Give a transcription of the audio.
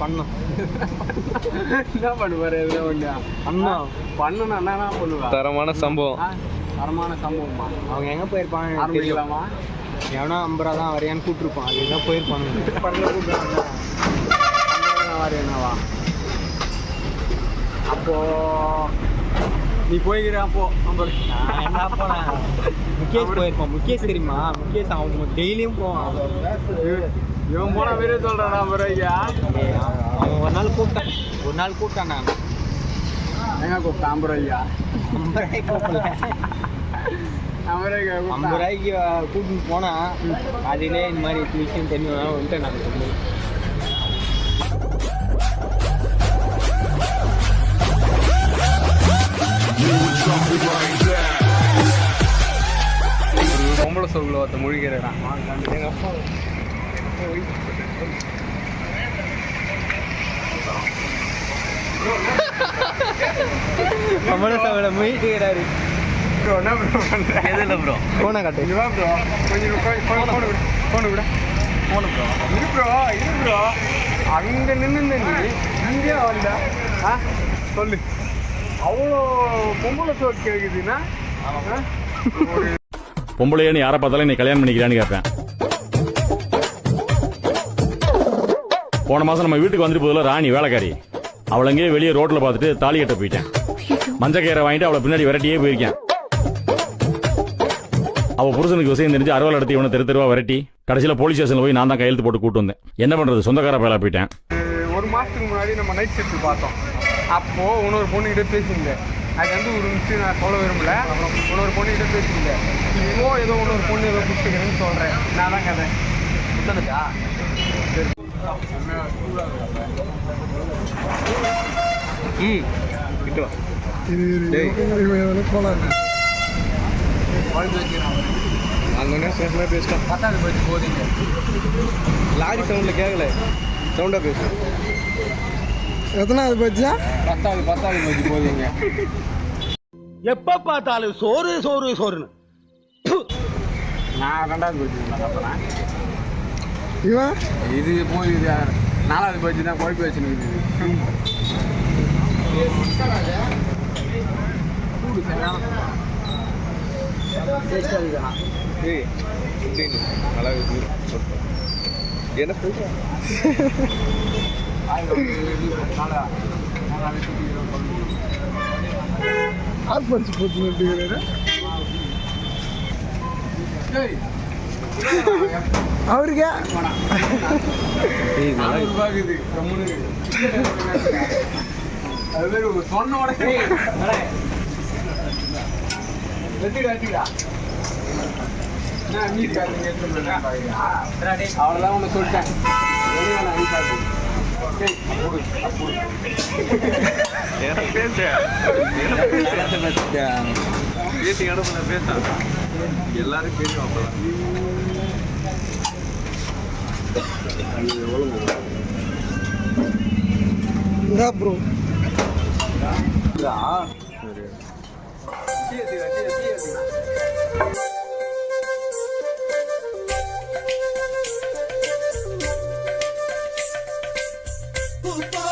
பண்ணும். என்ன பண்ணுவாரு எதுனா ஒண்ணு அண்ணா பண்ணணும் என்ன பண்ணுவா? தரமான சம்பவம். தரமான சம்பவமா? அவங்க எங்க போயிருப்பாங்க ஆரம்பிக்கலாமா? எவனா 50 ரூபா தான் வரையான்னு கூப்பிட்டுருப்பான். அதுதான் போயிருப்பாங்க. படல கூப்பிடுறாங்க என்னவா? அப்போ நீ போய்கிற அப்போ நான் என்ன போனேன், முகேஷ் போயிருப்பான். முகேஷ் தெரியுமா? முகேஷ் அவன் டெய்லியும் போவான். இவன் போன மாரியே சொல்றான். அவன் ஒரு நாள் கூப்பிட்டான். நான் எங்க கூப்பிட்டான்? 50 ரூபாய்யா? 50 ரூபாய்க்கு கூப்பிடல, 50 ரூபாய்க்கு கூப்பிட்டு போனா அதிலே இந்த மாதிரி விஷயம் தெரியும் வந்துட்டு நான் சொல்லி பொம்பளை சோகுல ஒருத்த முழுகிறான். எங்க அப்பா பொம்பளை சோகுல முழிக்கிறாரு. என்ன ப்ரோ பண்ற? எதுல ப்ரோ? போனை காட்டு. இதுவா ப்ரோ? கொஞ்சம் போன விட இரு ப்ரோ. அங்க நின்று நீ இந்தியா வந்த சொல்லு. அவ்வளோ பொம்பளை சோறு கேட்குதுன்னா பொம்பளையே நீ யாரை பார்த்தாலும் நீ கல்யாணம் பண்ணிக்கிறான்னு கேட்பேன். போன மாசம் நம்ம வீட்டுக்கு வந்துட்டு போதில் ராணி வேலைக்காரி அவளங்கே வெளியே ரோட்ல பார்த்துட்டு தாலி கட்ட போயிட்டேன். மஞ்சக்கயிறை வாங்கிட்டு அவளை பின்னாடி விரட்டியே போயிருக்கேன். அவ புருஷனுக்கு விஷயம் தெரிஞ்சு அறுவல் எடுத்து இவனை தெருவா விரட்டி கடைசியில் போலீஸ் ஸ்டேஷன்ல போய் நான் தான் கையெழுத்து போட்டு கூட்டு வந்தேன். என்ன பண்றது, சொந்தக்கார பேலா போயிட்டேன். ஒரு மாசத்துக்கு முன்னாடி நம்ம நைட் ஷிஃப்ட் பார்த்தோம். அப்போ இன்னொரு பொண்ணுகிட்ட பேசியிருந்தேன். அது வந்து ஒரு விஷயம் நான் சொல்ல விரும்பல. இன்னொரு பொண்ணுகிட்ட பேசியிருந்தேன். இப்போ ஏதோ இன்னொரு பொண்ணு ஏதோ கொடுத்துக்கிறேன்னு சொல்றேன். நான் தான் கதை புத்தகா பேசிட்டோம். 10வது பட்ஜி போதீங்க. லாரி சவுண்ட்ல கேட்கல, சவுண்டா பேசு. எத்தனாவது பட்ஜா? 10வது பட்ஜி போதீங்க. எப்ப பார்த்தாலும் சோறுன்னு நான் 2வது பட்ஜி தப்புறேன். இவன் இது போய் இது 4வது பட்ஜி தான் குழப்பி வச்சுருக்குது. என்ன சொல்ற? அவருக்கு சொன்ன உடனே அவ்வளோதான் ஒன்று சொல்லிட்டேன். பேசி அனுப்புன பேச எல்லாரும் பேசுவோம். அப்பதான் ப்ரோ Puta